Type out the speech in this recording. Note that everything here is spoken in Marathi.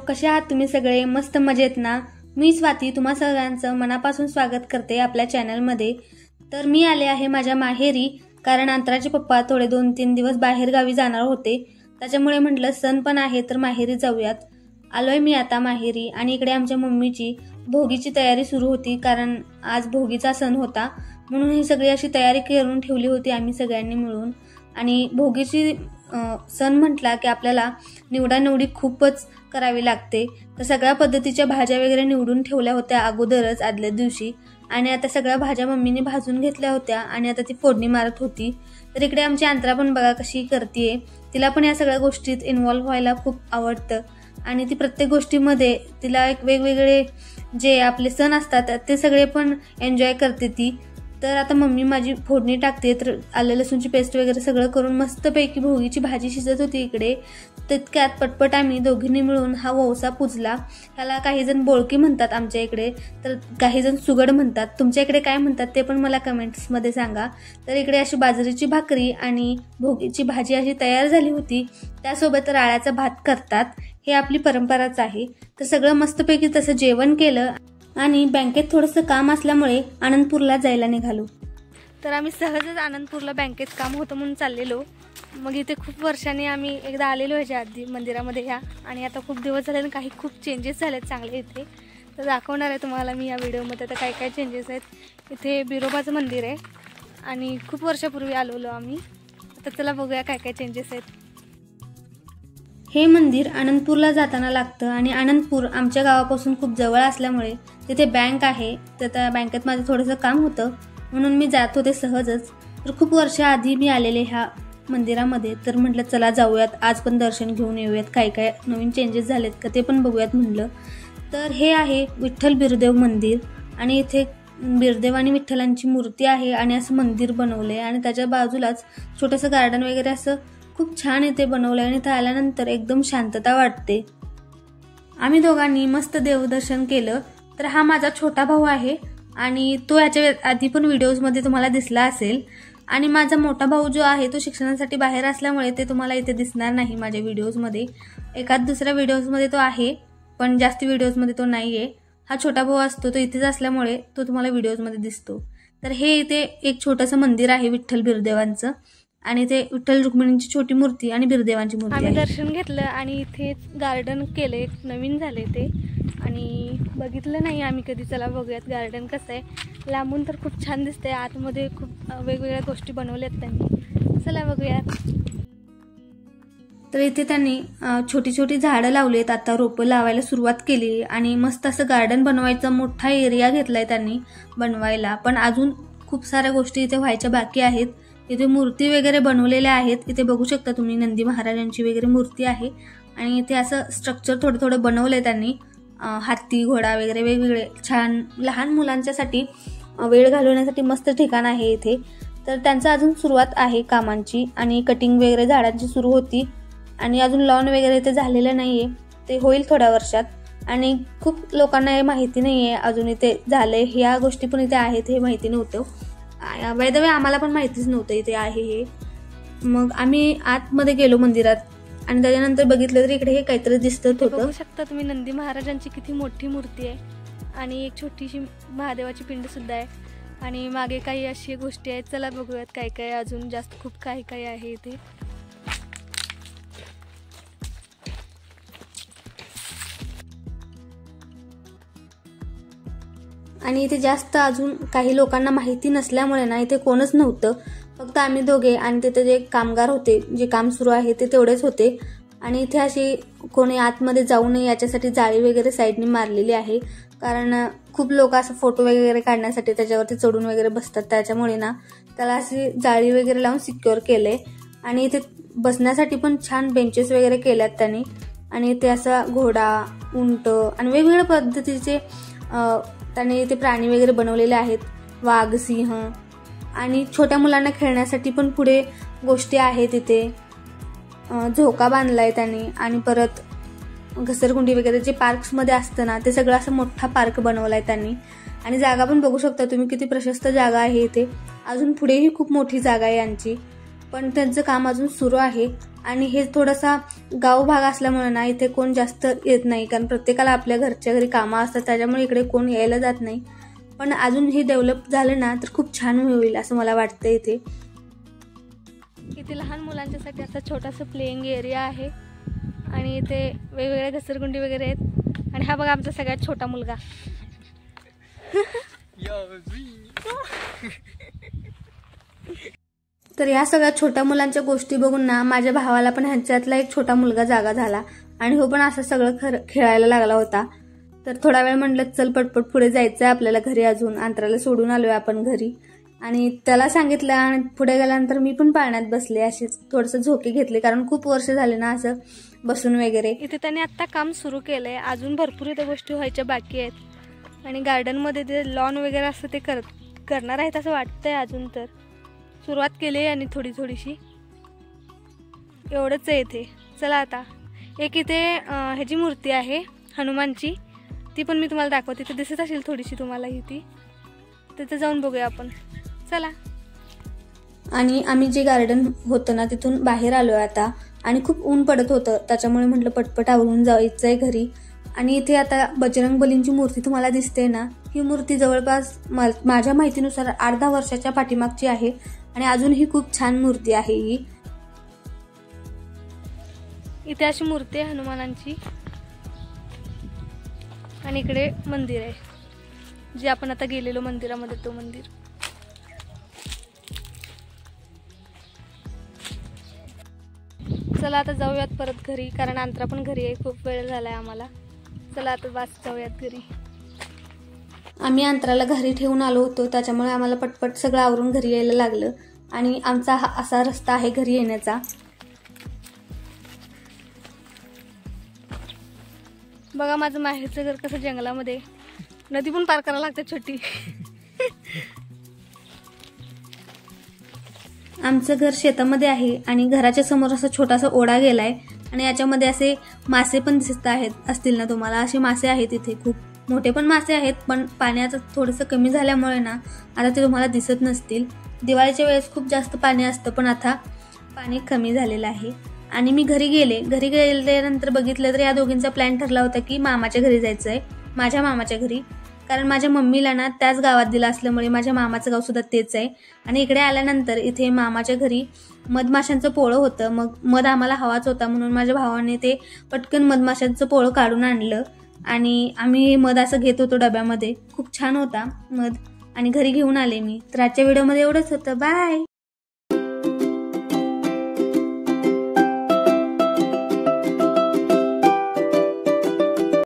कसे आहात तुम्ही सगळे? मस्त मजेत ना? मी स्वाती तुम्हा सगळ्यांचं मनापासून स्वागत करते आपल्या चॅनलमध्ये। तर मी आले आहे माझ्या माहेरी, कारण अंतराचे पप्पा थोडे 2-3 दिवस बाहेर गावी जाणार होते, त्याच्यामुळे म्हटलं सण पण आहे तर माहेरी जाऊयात। आलोय मी आता माहेरी आणि इकडे आमच्या मम्मीची भोगीची तयारी सुरू होती, कारण आज भोगीचा सण होता, म्हणून ही सगळी अशी तयारी करून ठेवली होती आम्ही सगळ्यांनी मिळून। आणि भोगीची सण म्हटला की आपल्याला निवडानिवडी खूपच करावी लागते, तर सगळ्या पद्धतीच्या भाज्या वगैरे निवडून ठेवल्या होत्या अगोदरच आदल्या दिवशी, आणि आता सगळ्या भाज्या मम्मीने भाजून घेतल्या होत्या आणि आता ती फोडणी मारत होती। तर इकडे आमची अंतरा पण बघा कशी करतेय, तिला पण या सगळ्या गोष्टीत इन्व्हॉल्व व्हायला खूप आवडतं आणि ती प्रत्येक गोष्टीमध्ये तिला एक वेगवेगळे जे आपले सण असतात ते सगळे पण एन्जॉय करते ती। तर आता मम्मी माझी फोडणी टाकते, तर आलं लसूणची पेस्ट वगैरे सगळं करून मस्तपैकी भोगीची भाजी शिजत होती इकडे। तितक्यात पटपट आम्ही दोघींनी मिळून हा वौसा पुजला। त्याला काही जण बोळकी म्हणतात आमच्या इकडे, तर काही जण सुगड म्हणतात, तुमच्या इकडे काय म्हणतात ते पण मला कमेंट्समध्ये सांगा। तर इकडे अशी बाजरीची भाकरी आणि भोगीची भाजी अशी तयार झाली होती, त्यासोबत राळ्याचा भात करतात, हे आपली परंपराच आहे। तर सगळं मस्तपैकी तसं जेवण केलं आणि बँकेत थोडंसं काम असल्यामुळे आनंदपूरला जायला निघालो। तर आम्ही सहजच आनंदपूरला बँकेत काम होतं म्हणून चाललेलो। मग इथे खूप वर्षांनी आम्ही एकदा आलेलो ह्याच्या आधी मंदिरामध्ये ह्या, आणि आता खूप दिवस झाले आणि काही खूप चेंजेस झालेत चांगले इथे, तर दाखवणार आहे तुम्हाला मी या व्हिडिओमध्ये आता काय काय चेंजेस आहेत। इथे बिरोबाचं मंदिर आहे आणि खूप वर्षापूर्वी आलेलो आम्ही, आता चला बघूया काय काय चेंजेस आहेत। हे मंदिर आनंदपूरला जाताना लागतं आणि आनंदपूर आमच्या गावापासून खूप जवळ असल्यामुळे तिथे बँक आहे, तर त्या बँकेत माझं थोडंसं काम होतं म्हणून मी जात होते सहजच। तर खूप वर्षाआधी मी आलेले ह्या मंदिरामध्ये, तर म्हटलं चला जाऊयात, आज पण दर्शन घेऊन येऊयात, काय काय नवीन चेंजेस झालेत का ते पण बघूयात म्हटलं। तर हे आहे विठ्ठल बिरदेव मंदिर आणि इथे बिरदेव आणि विठ्ठलांची मूर्ती आहे आणि असं मंदिर बनवलंय आणि त्याच्या बाजूलाच छोटंसं गार्डन वगैरे असं खूप छान इथे बनवलंय आणि इथे आल्यानंतर एकदम शांतता वाटते। आम्ही दोघांनी मस्त देवदर्शन केलं। तर हा माझा छोटा भाऊ आहे आणि तो याच्या आधी पण व्हिडिओजमध्ये तुम्हाला दिसला असेल, आणि माझा मोठा भाऊ जो आहे तो शिक्षणासाठी बाहेर असल्यामुळे ते तुम्हाला इथे दिसणार नाही माझ्या व्हिडिओजमध्ये, एखाद दुसऱ्या व्हिडिओजमध्ये तो आहे पण जास्त व्हिडिओजमध्ये तो नाहीये। हा छोटा भाऊ असतो तो इथेच असल्यामुळे तो तुम्हाला व्हिडिओजमध्ये दिसतो। तर हे इथे एक छोटंसं मंदिर आहे विठ्ठल बिरदेवांचं, आणि ते विठ्ठल रुक्मिणींची छोटी मूर्ती आणि बिरदेवांची मूर्ती आम्ही दर्शन घेतलं आणि इथे गार्डन केलंय, नवीन झालंय ते, आणि बघितलं नाही आम्ही कधी, चला बघूयात गार्डन कसं आहे। लांबून तर खूप छान दिसतंय, आतमध्ये खूप वेगवेगळ्या गोष्टी बनवल्यात त्यांनी, चला बघूयात। तर इथे त्यांनी छोटी छोटी झाडं लावलीत, आता रोपं लावायला सुरुवात केली आणि मस्त असं गार्डन बनवायचा मोठा एरिया घेतलाय त्यांनी बनवायला, पण अजून खूप साऱ्या गोष्टी इथे व्हायच्या बाकी आहेत। इथे मूर्ती वगैरे बनवलेल्या आहेत, इथे बघू शकता तुम्ही नंदी महाराजांची वगैरे मूर्ती आहे, आणि इथे असं स्ट्रक्चर थोडं थोडं बनवलंय त्यांनी, हत्ती घोडा वगैरे वेगवेगळे छान लहान मुलांच्यासाठी वेळ घालवण्यासाठी मस्त ठिकाण आहे इथे। तर त्यांचं अजून सुरुवात आहे कामांची आणि कटिंग वगैरे झाडांची सुरू होती, आणि अजून लॉन वगैरे ते झालेलं नाहीये, ते होईल थोड्या वर्षात, आणि खूप लोकांना हे माहिती नाहीये अजून इथे झालंय, ह्या गोष्टी पण इथे आहेत हे माहिती नव्हतं, बाय द वे आम्हाला पण माहितीच नव्हतं इथे आहे हे। मग आम्ही आतमध्ये गेलो मंदिरात आणि त्याच्यानंतर बघितलं तर इकडे हे काहीतरी दिसत होतं, बघू शकता तुम्ही नंदी महाराजांची किती मोठी मूर्ती आहे, आणि एक छोटीशी महादेवाची पिंड सुद्धा आहे, आणि मागे काही अशी गोष्टी आहेत, चला बघूयात काय काय अजून जास्त खूप काही काही आहे इथे। आणि इथे जास्त अजून काही लोकांना माहिती नसल्यामुळे ना इथे कोणच नव्हतं, फक्त आम्ही दोघे आणि तिथे जे कामगार होते, जे काम सुरू आहे ते तेवढेच होते, आणि इथे अशी कोणी आतमध्ये जाऊ नये याच्यासाठी जाळी वगैरे साईडने मारलेली आहे, कारण खूप लोक असं फोटो वगैरे काढण्यासाठी त्याच्यावरती चढून वगैरे बसतात, त्याच्यामुळे ना त्याला अशी जाळी वगैरे लावून सिक्युअर केलंय। आणि इथे बसण्यासाठी पण छान बेंचेस वगैरे केल्यात त्यांनी, आणि इथे असा घोडा, उंट आणि वेगवेगळ्या पद्धतीचे त्यांनी इथे प्राणी वगैरे बनवलेले आहेत, वाघ, सिंह, आणि छोट्या मुलांना खेळण्यासाठी पण पुढे गोष्टी आहेत, इथे झोका बांधलाय त्यांनी, आणि परत घसरगुंडी वगैरे जे पार्क्समध्ये असतं ना ते सगळं असं मोठा पार्क बनवलाय त्यांनी, आणि जागा पण बघू शकता तुम्ही किती प्रशस्त जागा आहे इथे, अजून पुढेही खूप मोठी जागा आहे यांची, पण त्यांचं काम अजून सुरू आहे। आणि हे थोडासा गाव भाग असल्यामुळे ना इथे कोण जास्त येत नाही, कारण प्रत्येकाला आपल्या घरच्या घरी कामं असतात, त्याच्यामुळे इकडे कोण यायला जात नाही. पण अजून हे डेव्हलप झालं ना तर खूप छान होईल असं मला वाटतं. इथे लहान मुलांच्यासाठी असा छोटासा प्लेइंग एरिया आहे आणि इथे वेगवेगळ्या घसरगुंडी वगैरे आहेत. आणि हा बघा आमचा सगळ्यात छोटा मुलगा. तर या सगळ्या छोट्या मुलांच्या गोष्टी बघून ना माझ्या भावाला पण ह्यांच्यातला एक छोटा मुलगा जागा झाला आणि हो पण असं सगळं खेळायला लागला होता. तर थोडा वेळ म्हणलं चल पटपट पुढे जायचंय आपल्याला घरी, अजून अंतराला सोडून आलोय आपण घरी. आणि त्याला सांगितलं आणि पुढे गेल्यानंतर मी पण पाळण्यात बसले, असेच थोडंसं झोके घेतले, कारण खूप वर्ष झाले ना असं बसून वगैरे. इथे त्यांनी आता काम सुरू केलंय, अजून भरपूर इथे गोष्टी व्हायच्या बाकी आहेत. आणि गार्डनमध्ये ते लॉन वगैरे असतं ते करणार आहेत असं वाटतंय. अजून तर सुरुवात केली आहे आणि थोडीशी एवढंच आहे इथे. चला आता एक इथे ह्याची मूर्ती आहे हनुमानची, ती पण मी तुम्हाला दाखवते. तिथे दिसत असेल थोडीशी तुम्हाला ही, ती तिथे जाऊन बघूया आपण. चला. आणि आम्ही जे गार्डन होतं ना तिथून बाहेर आलोय आता, आणि खूप ऊन पडत होतं, त्याच्यामुळे म्हटलं पटपट आवरून जायचंय घरी. आणि इथे आता बजरंग बलींची मूर्ती तुम्हाला दिसते ना, ही मूर्ती जवळपास माझ्या माहितीनुसार 8-10 वर्षाच्या पाठीमागची आहे आणि अजूनही खूप छान मूर्ती आहे ही. इथे अशी मूर्ती आहे हनुमानांची आणि इकडे मंदिर आहे, जे आपण आता गेलेलो मंदिरामध्ये तो मंदिर. चला आता जाऊयात परत घरी, कारण अंतरा पण घरी आहे, खूप वेळ झालाय आम्हाला. चला आता बस जाऊयात घरी. आम्ही अंतराला घरी ठेवून आलो होतो, त्याच्यामुळे आम्हाला पटपट सगळं आवरून घरी यायला लागलं. आणि आमचा हा असा रस्ता आहे घरी येण्याचा. बघा माझं माहेरचं घर कसं जंगलामध्ये, नदी पण पार करायला लागते छोटी. आमचं घर शेतामध्ये आहे आणि घराच्या समोर असा छोटासा ओढा गेलाय आणि याच्यामध्ये असे मासे पण दिसत असतील ना तुम्हाला. असे मासे आहेत इथे, खूप मोठे पण मासे आहेत, पण पाण्याचं थोडंसं कमी झाल्यामुळे ना आता ते तुम्हाला दिसत नसतील. दिवाळीच्या वेळेस खूप जास्त पाणी असतं, पण आता पाणी कमी झालेलं आहे. आणि मी घरी गेल्यानंतर बघितलं तर या दोघींचा प्लॅन ठरला होता की मामाच्या घरी जायचंय, माझ्या मामाच्या घरी, कारण माझ्या मम्मीला ना त्याच गावात दिलं असल्यामुळे माझ्या मामाचं गाव सुद्धा तेच आहे. आणि इकडे आल्यानंतर इथे मामाच्या घरी मधमाशांचं पोळं होतं, मग मध आम्हाला हवाच होता, म्हणून माझ्या भावाने ते पटकन मधमाशांचं पोळं काढून आणलं आणि आम्ही मध असं घेत होतो डब्यामध्ये. खूप छान होता मध आणि घरी घेऊन आले मी. तर आजच्या व्हिडिओमध्ये एवढंच होतं. बाय.